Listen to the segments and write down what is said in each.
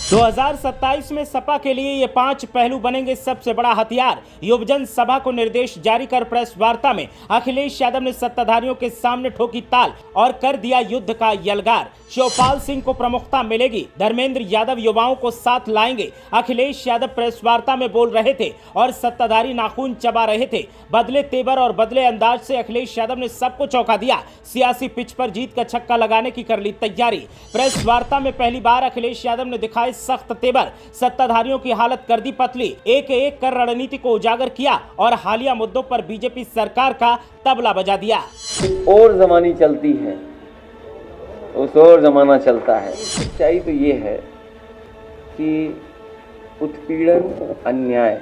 2027 में सपा के लिए ये 5 पहलू बनेंगे सबसे बड़ा हथियार। युवजन सभा को निर्देश जारी कर प्रेस वार्ता में अखिलेश यादव ने सत्ताधारियों के सामने ठोकी ताल और कर दिया युद्ध का यलगार। शिवपाल सिंह को प्रमुखता मिलेगी, धर्मेंद्र यादव युवाओं को साथ लाएंगे। अखिलेश यादव प्रेस वार्ता में बोल रहे थे और सत्ताधारी नाखून चबा रहे थे। बदले तेवर और बदले अंदाज से अखिलेश यादव ने सबको चौंका दिया। सियासी पिच पर जीत का छक्का लगाने की कर ली तैयारी। प्रेस वार्ता में पहली बार अखिलेश यादव ने दिखाए सख्त तेवर, सत्ताधारियों की हालत कर दी पतली, एक एक कर रणनीति को उजागर किया और हालिया मुद्दों पर बीजेपी सरकार का तबला बजा दिया। और जमानी चलती है, उस और जमाना चलता है। सच्चाई तो ये है कि उत्पीड़न, अन्याय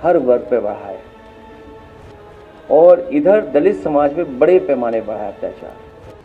हर वर्ग पे बढ़ा है और इधर दलित समाज में बड़े पैमाने बढ़ा है अत्याचार।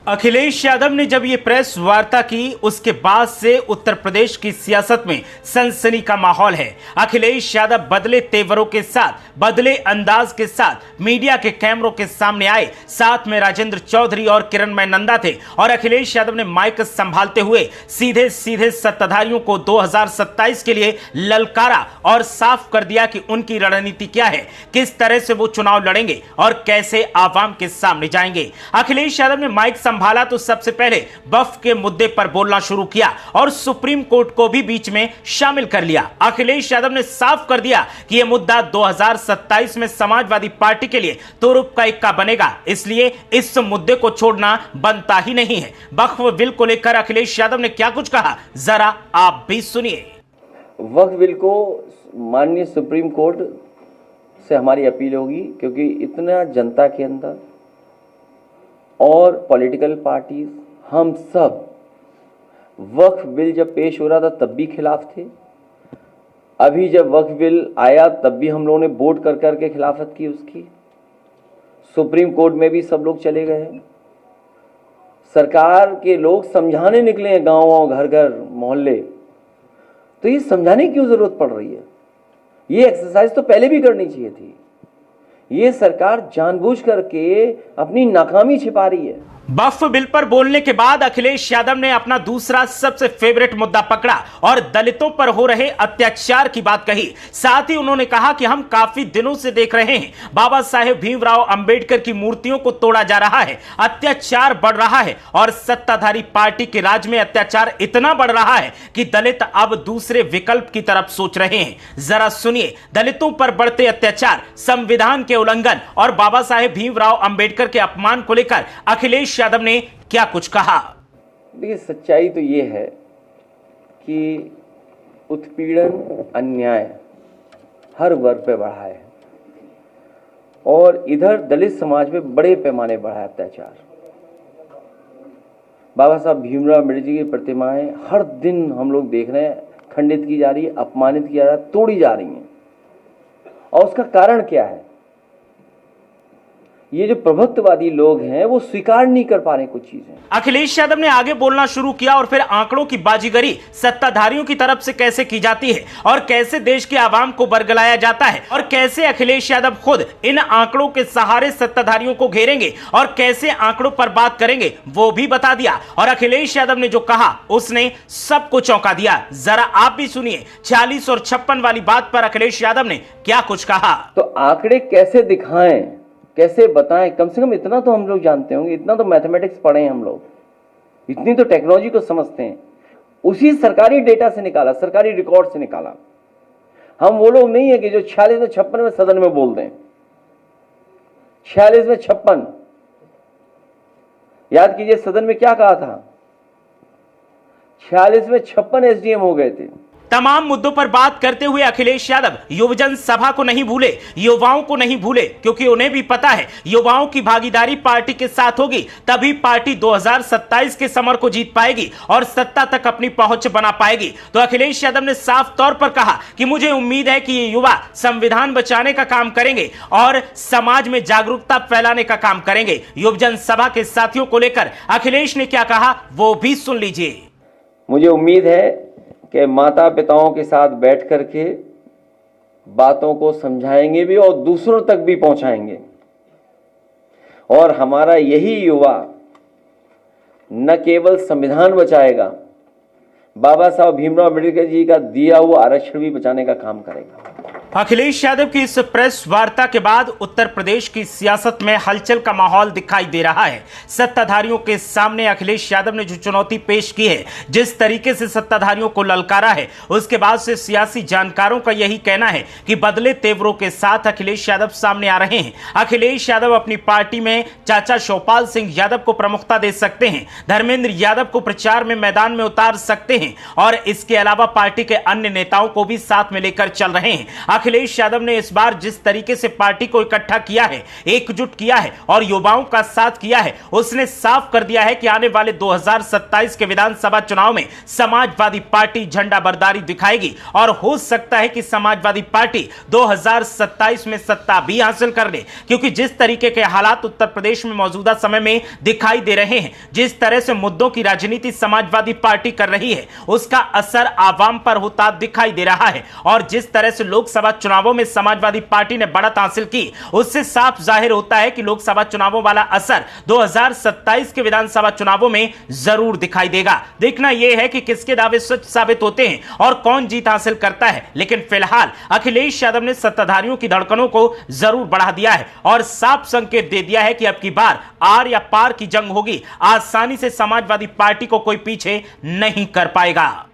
अखिलेश यादव ने जब ये प्रेस वार्ता की, उसके बाद से उत्तर प्रदेश की सियासत में सनसनी का माहौल है। अखिलेश यादव बदले तेवरों के साथ, बदले अंदाज के साथ मीडिया के कैमरों के सामने आए। साथ में राजेंद्र चौधरी और किरणमय नंदा थे और अखिलेश यादव ने माइक संभालते हुए सीधे सीधे सत्ताधारियों को 2027 के लिए ललकारा और साफ कर दिया कि उनकी रणनीति क्या है, किस तरह से वो चुनाव लड़ेंगे और कैसे आवाम के सामने जाएंगे। अखिलेश यादव ने माइक संभाला तो सबसे पहले वक्फ के मुद्दे पर बोलना शुरू किया और सुप्रीम कोर्ट को भी बीच में शामिल कर लिया। अखिलेश यादव ने साफ कर दिया कि यह मुद्दा 2027 में समाजवादी पार्टी के लिए तुरुप का इक्का बनेगा, इसलिए इस मुद्दे को छोड़ना बनता ही नहीं है। वक्फ बिल को लेकर अखिलेश यादव ने क्या कुछ कहा, जरा आप भी सुनिए। वक्फ बिल को माननीय सुप्रीम कोर्ट से हमारी अपील होगी, क्योंकि इतना जनता के अंदर और पॉलिटिकल पार्टीज, हम सब वक्फ बिल जब पेश हो रहा था तब भी खिलाफ थे। अभी जब वक्फ बिल आया तब भी हम लोगों ने वोट कर करके खिलाफत की उसकी। सुप्रीम कोर्ट में भी सब लोग चले गए हैं। सरकार के लोग समझाने निकले हैं, गाँव घर घर मोहल्ले। तो ये समझाने की क्यों जरूरत पड़ रही है? ये एक्सरसाइज तो पहले भी करनी चाहिए थी। ये सरकार जानबूझ करके अपनी नाकामी छिपा रही है। वक्फ बिल पर बोलने के बाद अखिलेश यादव ने अपना दूसरा सबसे फेवरेट मुद्दा पकड़ा और दलितों पर हो रहे अत्याचार की बात कही। साथ ही उन्होंने कहा कि हम काफी दिनों से देख रहे हैं बाबा साहेब भीमराव अंबेडकर की मूर्तियों को तोड़ा जा रहा है, अत्याचार बढ़ रहा है और सत्ताधारी पार्टी के राज में अत्याचार इतना बढ़ रहा है कि दलित अब दूसरे विकल्प की तरफ सोच रहे हैं। जरा सुनिए, दलितों पर बढ़ते अत्याचार, संविधान के उल्लंघन और बाबा साहेब भीमराव अंबेडकर के अपमान को लेकर अखिलेश यादव ने क्या कुछ कहा। देखिए, सच्चाई तो ये है कि उत्पीड़न, अन्याय हर वर्ग पे बढ़ा है और इधर दलित समाज में बड़े पैमाने बढ़ा है अत्याचार। बाबा साहब भीमराव अम्बेडकर जी की प्रतिमाएं हर दिन हम लोग देख रहे हैं खंडित की जा रही है, अपमानित किया जा रहा है, तोड़ी जा रही हैं। और उसका कारण क्या है? ये जो प्रभुत्ववादी लोग हैं वो स्वीकार नहीं कर पा रहे कुछ चीजें। अखिलेश यादव ने आगे बोलना शुरू किया और फिर आंकड़ों की बाजीगरी सत्ताधारियों की तरफ से कैसे की जाती है और कैसे देश के आवाम को बरगलाया जाता है और कैसे अखिलेश यादव खुद इन आंकड़ों के सहारे सत्ताधारियों को घेरेंगे और कैसे आंकड़ों पर बात करेंगे वो भी बता दिया। और अखिलेश यादव ने जो कहा उसने सबको चौंका दिया। जरा आप भी सुनिए, 46 और 56 वाली बात पर अखिलेश यादव ने क्या कुछ कहा। तो आंकड़े कैसे दिखाएं, कैसे बताएं? कम से कम इतना तो हम लोग जानते होंगे, इतना तो मैथमेटिक्स पढ़े हैं हम लोग, इतनी तो टेक्नोलॉजी को समझते हैं। उसी सरकारी डेटा से निकाला, सरकारी रिकॉर्ड से निकाला। हम वो लोग नहीं है कि जो 46 में 56 में सदन में बोल दें। 46 में 56, याद कीजिए सदन में क्या कहा था? 46 में 56 एसडीएम हो गए थे। तमाम मुद्दों पर बात करते हुए अखिलेश यादव युवजन सभा को नहीं भूले, युवाओं को नहीं भूले, क्योंकि उन्हें भी पता है युवाओं की भागीदारी पार्टी के साथ होगी तभी पार्टी 2027 के समर को जीत पाएगी और सत्ता तक अपनी पहुंच बना पाएगी। तो अखिलेश यादव ने साफ तौर पर कहा कि मुझे उम्मीद है कि ये युवा संविधान बचाने का काम करेंगे और समाज में जागरूकता फैलाने का काम करेंगे। युवजन सभा के साथियों को लेकर अखिलेश ने क्या कहा वो भी सुन लीजिए। मुझे उम्मीद है कि माता पिताओं के साथ बैठ करके बातों को समझाएंगे भी और दूसरों तक भी पहुंचाएंगे। और हमारा यही युवा न केवल संविधान बचाएगा बाबा साहब भीमराव अम्बेडकर जी का दिया हुआ आरक्षण भी बचाने का काम करेगा। अखिलेश यादव की इस प्रेस वार्ता के बाद उत्तर प्रदेश की सियासत में हलचल का माहौल दिखाई दे रहा है। सत्ताधारियों के सामने अखिलेश यादव ने जो चुनौती पेश की है, जिस तरीके से सत्ताधारियों को ललकारा है, उसके बाद से सियासी जानकारों का यही कहना है कि बदले तेवरों के साथ अखिलेश यादव सामने आ रहे हैं। अखिलेश यादव अपनी पार्टी में चाचा शिवपाल सिंह यादव को प्रमुखता दे सकते हैं, धर्मेंद्र यादव को प्रचार में मैदान में उतार सकते हैं और इसके अलावा पार्टी के अन्य नेताओं को भी साथ में लेकर चल रहे हैं। अखिलेश यादव ने इस बार जिस तरीके से पार्टी को इकट्ठा किया है, एकजुट किया है और युवाओं का साथ किया है, उसने साफ कर दिया है कि आने वाले 2027 के विधानसभा चुनाव में समाजवादी पार्टी झंडा बरदारी दिखाएगी और हो सकता है कि समाजवादी पार्टी 2027 में सत्ता भी हासिल कर ले, क्योंकि जिस तरीके के हालात उत्तर प्रदेश में मौजूदा समय में दिखाई दे रहे हैं, जिस तरह से मुद्दों की राजनीति समाजवादी पार्टी कर रही है, उसका असर आवाम पर होता दिखाई दे रहा है। और जिस तरह से लोकसभा चुनावों में समाजवादी पार्टी ने बढ़त हासिल की, उससे साफ जाहिर होता है कि लोकसभा चुनावों वाला असर 2027 के विधानसभा चुनावों में जरूर दिखाई देगा। देखना यह है कि किसके दावे सच साबित होते हैं और कौन जीत हासिल करता है। लेकिन फिलहाल अखिलेश यादव ने सत्ताधारियों की धड़कनों को जरूर बढ़ा दिया है और साफ संकेत दे दिया है कि अब की बार आर या पार की जंग होगी। आसानी से समाजवादी पार्टी को कोई पीछे नहीं कर पाएगा।